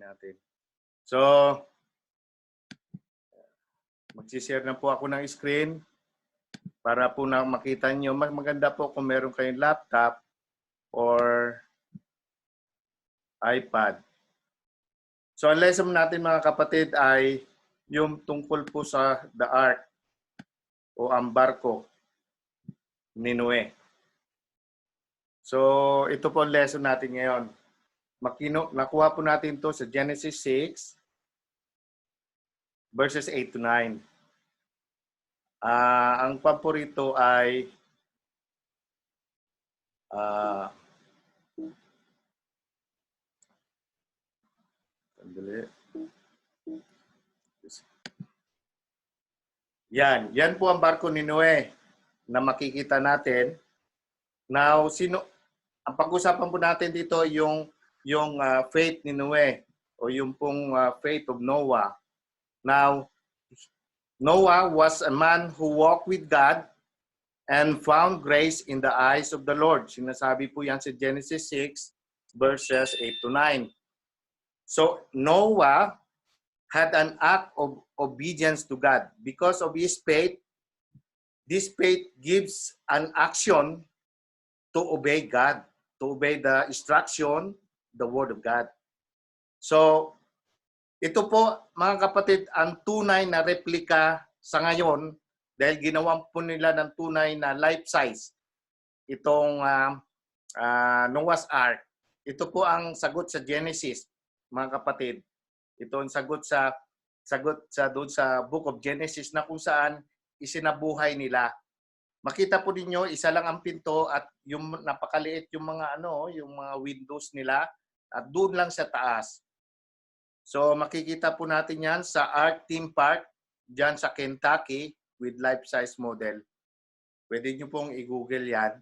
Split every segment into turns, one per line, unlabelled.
natin. So, magsishare na po ako ng screen para po na makita nyo. Maganda po kung meron kayong laptop or iPad. So, ang lesson natin mga kapatid ay yung tungkol po sa the ark o ang barko ni Noe. So, ito po ang lesson natin ngayon. Nakuha po natin to sa Genesis 6, verses 8 to 9. Ang paborito ay yan po ang barko ni Noe na makikita natin. Now, ang pag-usapan po natin dito yung faith ni Noe o yung pong faith of Noah. Now, Noah was a man who walked with God and found grace in the eyes of the Lord. Sinasabi po yan sa Genesis 6, verses 8 to 9. So, Noah had an act of obedience to God. Because of his faith, this faith gives an action to obey God, to obey the instruction, the word of God. So, ito po, mga kapatid, ang tunay na replika sa ngayon, dahil ginawa po nila ng tunay na life size, itong Noah's Ark. Ito po ang sagot sa Genesis, mga kapatid. Ito ang sagot doon sa Book of Genesis na kung saan isinabuhay nila. Makita po ninyo, isa lang ang pinto at yung napakaliit yung mga yung mga windows nila at doon lang sa taas. So makikita po natin 'yan sa Ark Theme Park diyan sa Kentucky with life-size model. Pwede niyo pong i-Google 'yan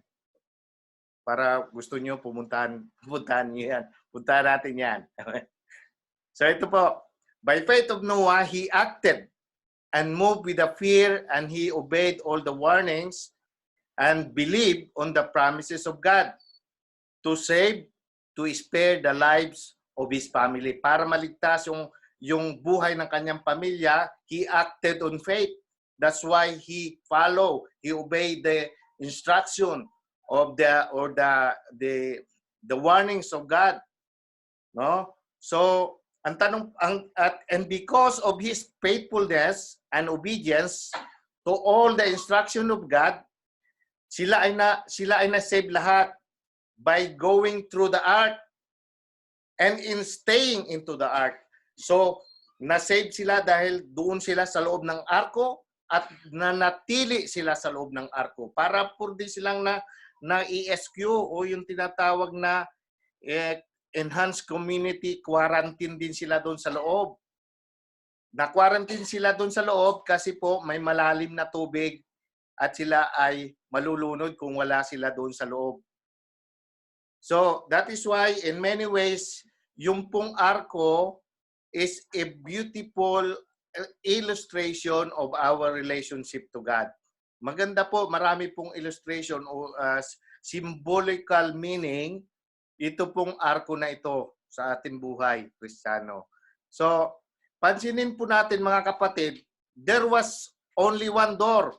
para gusto niyo pumuntahan niyo 'yan. Puntahan natin 'yan. So ito po, by faith of Noah, he acted and moved with the fear, and he obeyed all the warnings and believed on the promises of God to save, to spare the lives of his family. Para maligtas yung buhay ng kanyang pamilya, he acted on faith. That's why he obeyed the instruction of the warnings of God. No? So, and because of his faithfulness and obedience to all the instruction of God, sila ay na-save lahat by going through the ark and in staying into the ark. So, na-save sila dahil doon sila sa loob ng arko at nanatili sila sa loob ng arko. Para po din silang na-ESQ o yung tinatawag na enhanced community quarantine din sila doon sa loob. Na-quarantine sila doon sa loob kasi po may malalim na tubig at sila ay malulunod kung wala sila doon sa loob. So, that is why in many ways, yung pong arko is a beautiful illustration of our relationship to God. Maganda po, marami pong illustration o symbolical meaning ito pong arko na ito sa ating buhay, Kristiyano. So, pansinin po natin mga kapatid, there was only one door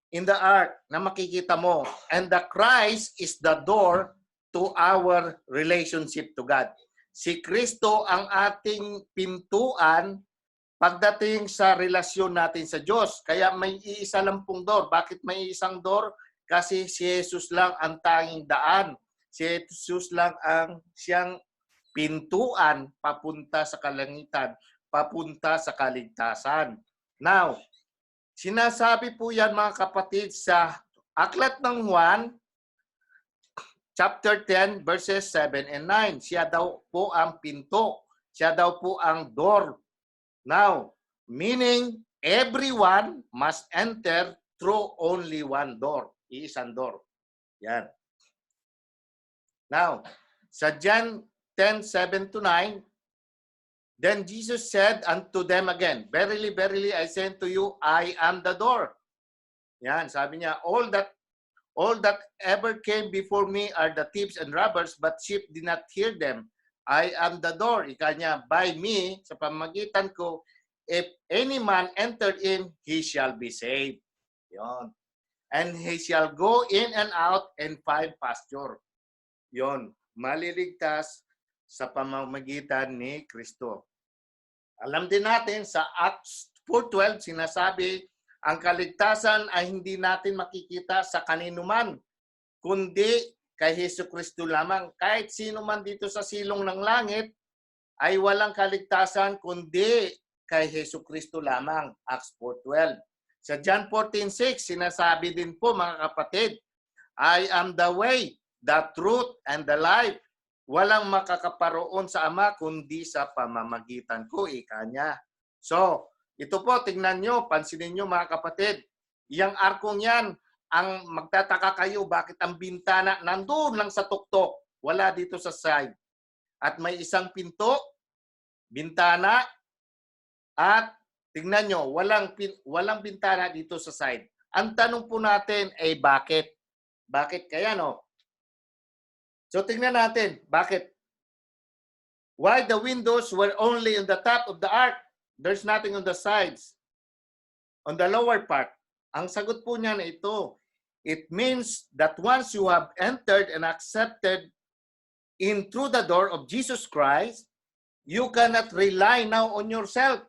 in the ark na makikita mo. And the Christ is the door to our relationship to God. Si Kristo ang ating pintuan pagdating sa relasyon natin sa Diyos. Kaya may iisa lang pong door. Bakit may isang door? Kasi si Jesus lang ang tanging daan. Si Jesus lang ang siyang pintuan papunta sa kalangitan, papunta sa kaligtasan. Now, sinasabi po yan mga kapatid sa Aklat ng Juan, chapter 10, verses 7 and 9. Siya daw po ang pinto. Siya daw po ang door. Now, meaning everyone must enter through only one door. Iisang door. Yan. Now, sa John 10:7 to 9, then Jesus said unto them again, verily, verily, I say unto you, I am the door. Yan, sabi niya, all that ever came before me are the thieves and robbers, but sheep did not hear them. I am the door. Ika niya, by me, sa pamamagitan ko, if any man entered in, he shall be saved. Yon. And he shall go in and out and find pasture. Yon. Maliligtas sa pamamagitan ni Kristo. Alam din natin sa Acts 4:12 sinasabi, ang kaligtasan ay hindi natin makikita sa kanino man, kundi kay Hesukristo lamang. Kahit sino man dito sa silong ng langit ay walang kaligtasan kundi kay Hesukristo lamang. Acts 4:12. Sa John 14:6 sinasabi din po mga kapatid, I am the way, the truth, and the life. Walang makakaparoon sa Ama kundi sa pamamagitan ko, ika niya. So, ito po, tingnan nyo, pansinin nyo mga kapatid, yung arkong yan, ang magtataka kayo, bakit ang bintana nandoon lang sa tuktok, wala dito sa side. At may isang pinto, bintana, at tingnan nyo, walang bintana dito sa side. Ang tanong po natin ay bakit? Bakit kaya no? So tingnan natin, bakit? Why the windows were only on the top of the ark? There's nothing on the sides. On the lower part. Ang sagot po niya na ito, it means that once you have entered and accepted in through the door of Jesus Christ, you cannot rely now on yourself,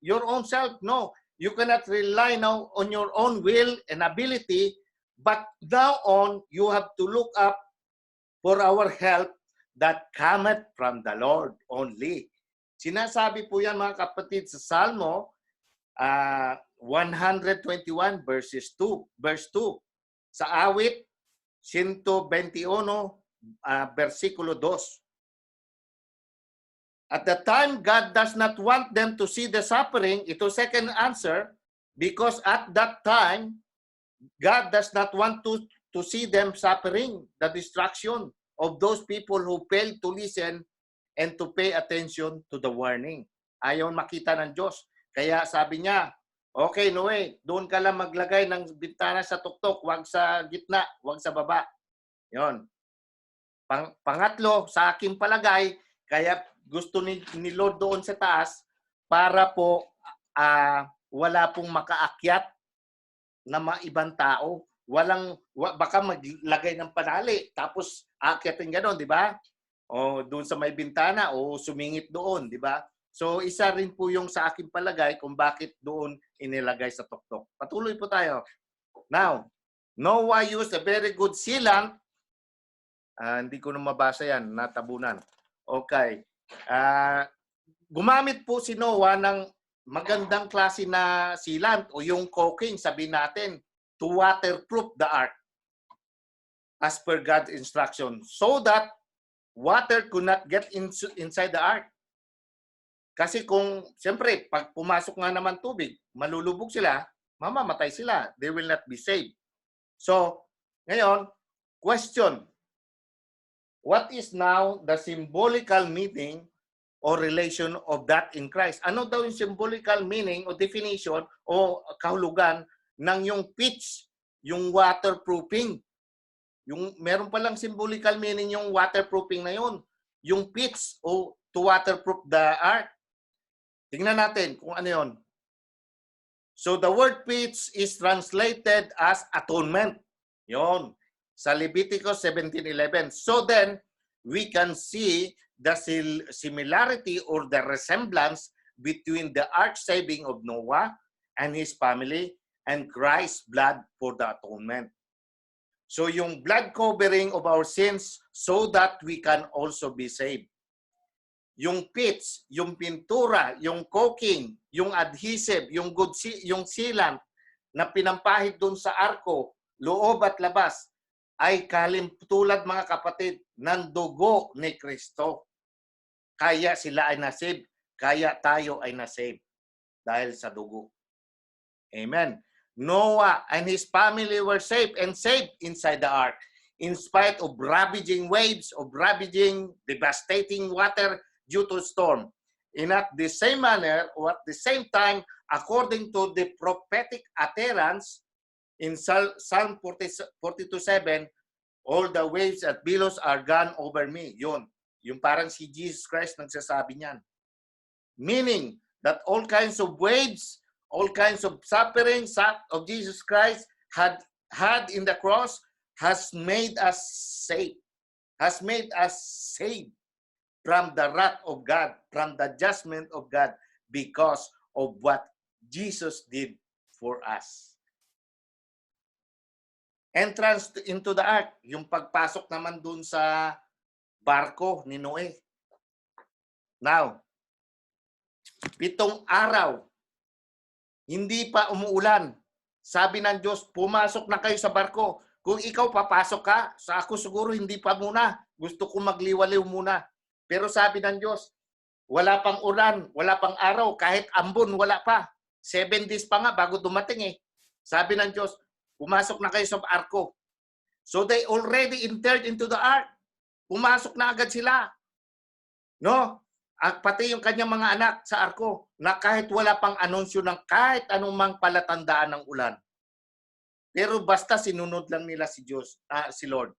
your own self. No, you cannot rely now on your own will and ability, but now on, you have to look up for our help that cometh from the Lord only. Sinasabi po yan mga kapatid sa Salmo 121 verse 2. Sa awit 121 versikulo 2. At the time, God does not want them to see the suffering. Ito second answer, because at that time, God does not want to see them suffering, the destruction of those people who failed to listen and to pay attention to the warning. Ayaw makita ng Diyos. Kaya sabi niya, okay, Noe, doon ka lang maglagay ng bintana sa tuktok, wag sa gitna, wag sa baba. Yon. Pangatlo, sa aking palagay, kaya gusto ni Lord doon sa taas para po wala pong makaakyat na maibang tao. Baka maglagay ng panali, tapos aakyatin gano'n, di ba? O doon sa may bintana, o sumingit doon, di ba? So, isa rin po yung sa aking palagay kung bakit doon inilagay sa tuktok. Patuloy po tayo. Now, Noah used a very good sealant. Hindi ko na mabasa yan, natabunan. Okay. Gumamit po si Noah ng magandang klase na sealant o yung caulking, sabihin natin, to waterproof the ark as per God's instruction so that water could not get inside the ark. Kasi kung, siyempre, pag pumasok nga naman tubig, malulubog sila, mamamatay sila. They will not be saved. So, ngayon, question. What is now the symbolical meaning or relation of that in Christ? Ano daw yung symbolical meaning o definition o kahulugan ng yung pitch, yung waterproofing? Meron palang symbolical meaning yung waterproofing na yun. Yung pitch o to waterproof the ark. Tingnan natin kung ano yun. So the word pitch is translated as atonement. Yon. Sa Leviticus 17:11. So then, we can see the similarity or the resemblance between the ark saving of Noah and his family and Christ's blood for the atonement. So yung blood covering of our sins so that we can also be saved. Yung pitch, yung pintura, yung caulking, yung adhesive, yung sealant na pinampahid doon sa arko, loob at labas, ay kalimtulad mga kapatid ng dugo ni Kristo. Kaya sila ay nasave, kaya tayo ay nasave dahil sa dugo. Amen. Noah and his family were safe and saved inside the ark in spite of ravaging waves, of ravaging, devastating water due to storm. In at the same manner, or at the same time, according to the prophetic utterance in Psalm 42:7, all the waves at billows are gone over me. Yun. Yung parang si Jesus Christ nagsasabi niyan. Meaning that all kinds of waves, all kinds of suffering of Jesus Christ had in the cross has made us safe, has made us saved from the wrath of God, from the judgment of God, because of what Jesus did for us. Entrance into the ark, yung pagpasok naman dun sa barko ni Noe. Now, 7 araw, hindi pa umuulan. Sabi ng Diyos, pumasok na kayo sa barko. Kung ikaw papasok ka, sa ako siguro hindi pa muna. Gusto ko magliwaliw muna. Pero sabi ng Diyos, wala pang ulan, wala pang araw, kahit ambon, wala pa. 7 days pa nga bago dumating eh. Sabi ng Diyos, pumasok na kayo sa arko. So they already entered into the ark. Pumasok na agad sila. No? At pati yung kanyang mga anak sa arko na kahit wala pang anunsyo ng kahit anumang palatandaan ng ulan. Pero basta sinunod lang nila si Diyos, si Lord.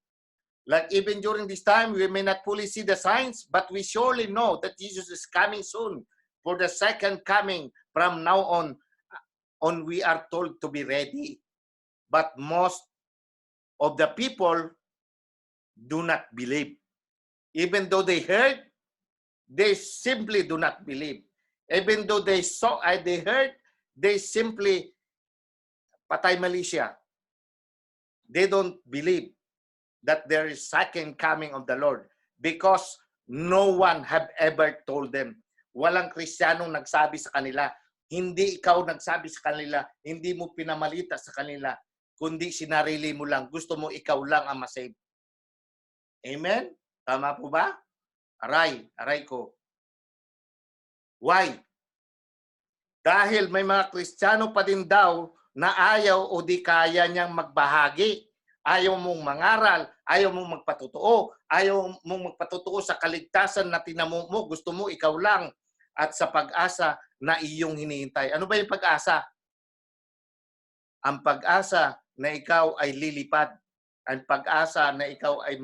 Like even during this time, we may not fully see the signs, but we surely know that Jesus is coming soon for the second coming. From now on we are told to be ready. But most of the people do not believe. Even though they heard, they simply do not believe. Even though they saw, they heard, they simply patay mali siya. They don't believe that there is second coming of the Lord because no one have ever told them. Walang Kristiyanong nagsabi sa kanila. Hindi ikaw nagsabi sa kanila. Hindi mo pinamalita sa kanila. Kundi sinarili mo lang. Gusto mo ikaw lang ang masave. Amen? Tama po ba? Aray ko. Why? Dahil may mga Kristiyano pa din daw na ayaw o di kaya niyang magbahagi. Ayaw mong mangaral, ayaw mong magpatotoo, ayaw mong magpatotoo sa kaligtasan na tinamo mo, gusto mo ikaw lang at sa pag-asa na iyong hinihintay. Ano ba yung pag-asa? Ang pag-asa na ikaw ay lilipad. Ang pag-asa na ikaw ay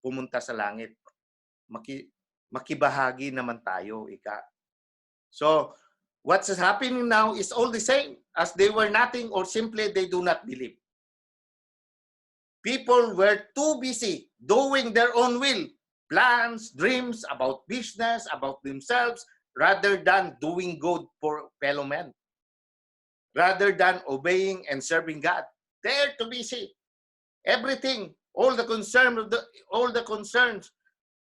pumunta sa langit. Makibahagi naman tayo, ika. So, what's happening now is all the same as they were nothing or simply they do not believe. People were too busy doing their own will, plans, dreams about business, about themselves, rather than doing good for fellow men. Rather than obeying and serving God. They're too busy. Everything, all the concerns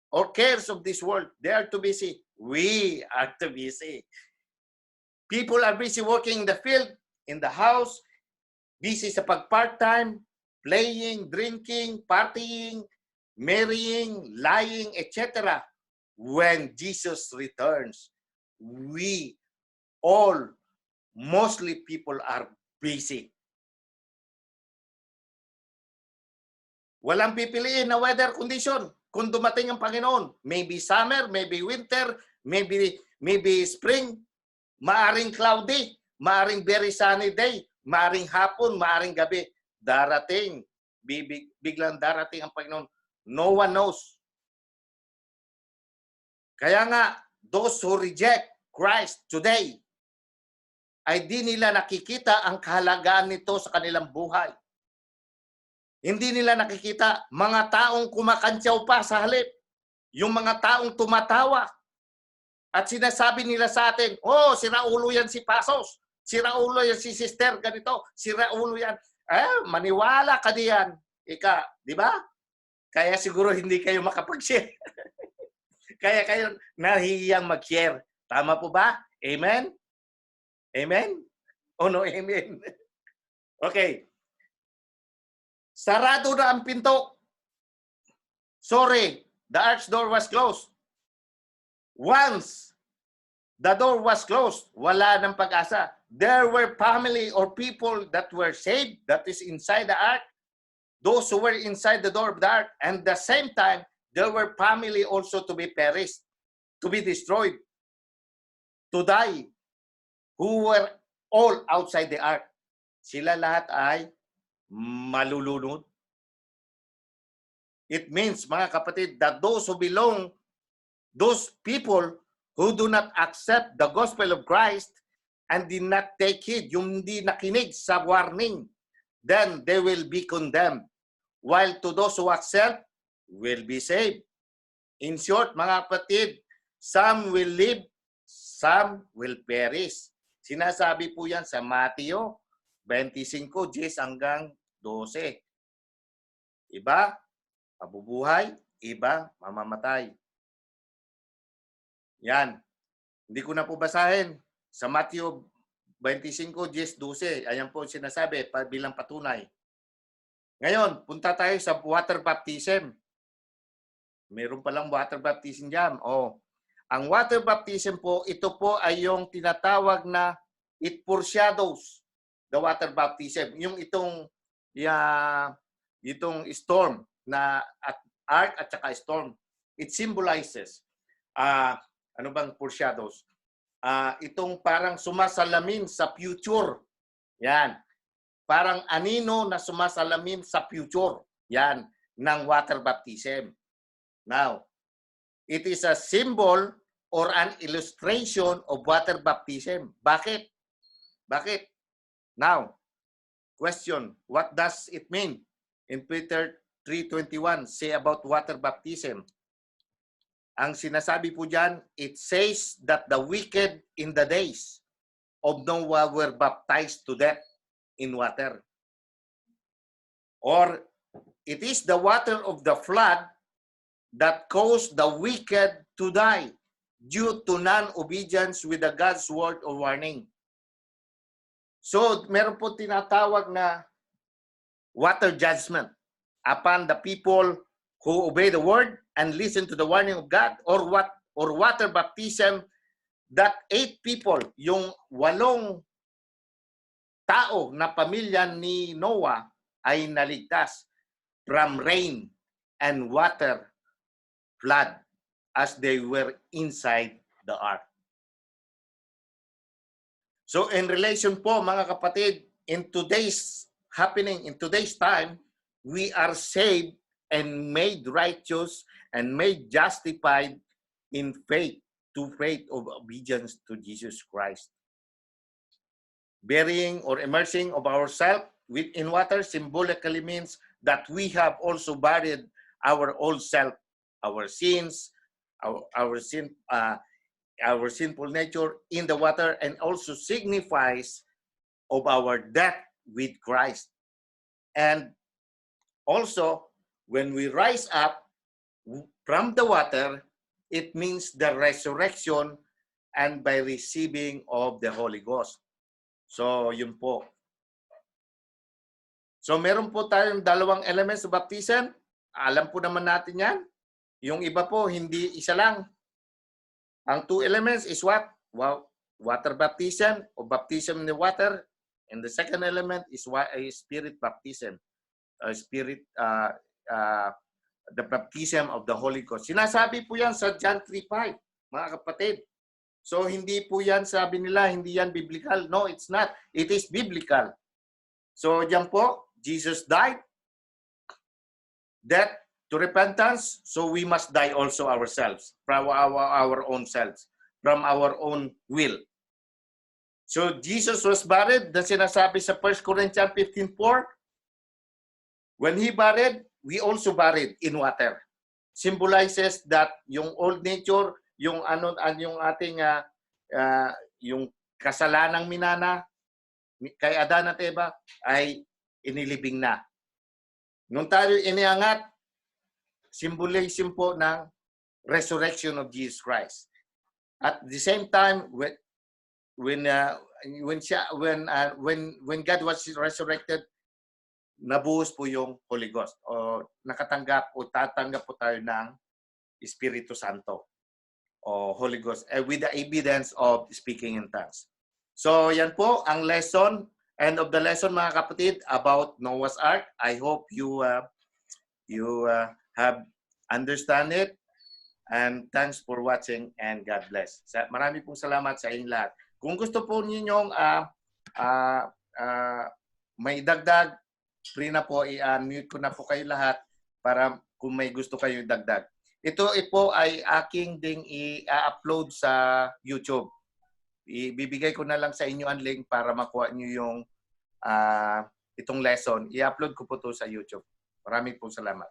or cares of this world, they are too busy. We are too busy. People are busy working in the field, in the house, busy sa pag-part-time, playing, drinking, partying, marrying, lying, etc. When Jesus returns, we all, mostly people are busy. Walang pipiliin na weather condition kung dumating ang Panginoon. Maybe summer, maybe winter, maybe spring, maaring cloudy, maaring very sunny day, maaring hapon, maaring gabi. Darating, biglang darating ang Panginoon. No one knows. Kaya nga, those who reject Christ today, ay di nila nakikita ang kahalagaan nito sa kanilang buhay. Hindi nila nakikita mga taong kumakantyaw pa sa halip. Yung mga taong tumatawa. At sinasabi nila sa atin, oh, siraulo yan si Pasos. Siraulo yan si Sister ganito. Siraulo yan. Maniwala ka diyan. Ika, di ba? Kaya siguro hindi kayo makapag-share. Kaya kayo nahihiyang mag-share. Tama po ba? Amen? Amen? O no, amen? Okay. Sarado na ang pinto. Sorry, the arch door was closed. Once the door was closed, wala ng pag-asa. There were family or people that were saved, that is inside the ark. Those who were inside the door of the ark. And at the same time, there were family also to be perished, to be destroyed, to die, who were all outside the ark. Sila lahat ay malulunod. It means, mga kapatid, that those people who do not accept the gospel of Christ and did not take heed, yung hindi nakinig sa warning, then they will be condemned. While to those who accept, will be saved. In short, mga kapatid, some will live, some will perish. Sinasabi po yan sa Mateo 25:10 hanggang 12. Iba, mabubuhay, iba, mamamatay. Yan. Hindi ko na po basahin. Sa Mateo 25:10-12, ayan po sinasabi bilang patunay. Ngayon, punta tayo sa water baptism. Meron palang water baptism dyan. Ang water baptism po, ito po ay yung tinatawag na it foreshadows the water baptism. Yung itong storm na ark at saka storm. It symbolizes ano bang foreshadows? Itong parang sumasalamin sa future. Yan. Parang anino na sumasalamin sa future. Yan. Ng water baptism. Now, it is a symbol or an illustration of water baptism. Bakit? Bakit? Now, question, what does it mean? In Peter 3:21, say about water baptism. Ang sinasabi po dyan, it says that the wicked in the days of Noah were baptized to death in water. Or, it is the water of the flood that caused the wicked to die due to non-obedience with the God's word or warning. So, meron po tinatawag na water judgment upon the people who obey the word and listen to the warning of God, or water baptism that 8 people, yung 8 tao na pamilya ni Noah ay naligtas from rain and water flood as they were inside the ark. So in relation po, mga kapatid, in today's time, we are saved and made righteous and made justified in faith, to faith of obedience to Jesus Christ. Burying or immersing of ourselves in water symbolically means that we have also buried our old self, our sins, our sinful nature in the water, and also signifies of our death with Christ. And also, when we rise up from the water, it means the resurrection and by receiving of the Holy Ghost. So, yun po. So, meron po tayong 2 elements of baptism. Alam po naman natin yan. Yung iba po, hindi isa lang. Ang 2 elements is what? Well, water baptism or baptism in the water. And the second element is spirit baptism. The baptism of the Holy Ghost. Sinasabi po yan sa John 3:5, mga kapatid. So, hindi po yan, sabi nila, hindi yan biblical. No, it's not. It is biblical. So, diyan po, Jesus died, death to repentance, so we must die also ourselves, from our own selves, from our own will. So, Jesus was buried, na sinasabi sa 1 Corinthians 15:4, when He buried, we also buried in water. Symbolizes that yung old nature, yung ating yung kasalanang minana kay Adan at Eva ay inilibing na. Nung tayo iniangat, symbolism po ng resurrection of Jesus Christ. At the same time, when God was resurrected, nabuhos po yung Holy Ghost, o nakatanggap o tatanggap po tayo ng Espiritu Santo o Holy Ghost with the evidence of speaking in tongues. So yan po ang lesson, end of the lesson, mga kapatid, about Noah's Ark. I hope you have understand it, and thanks for watching, and God bless. Marami pong salamat sa inyong lahat. Kung gusto po ninyong may dagdag, free na po, i-unmute ko na po kayo lahat para kung may gusto kayo dagdag. Ito po ay aking ding i-upload sa YouTube. Ibibigay ko na lang sa inyo ang link para makuha nyo yung itong lesson. I-upload ko po to sa YouTube. Maraming po salamat.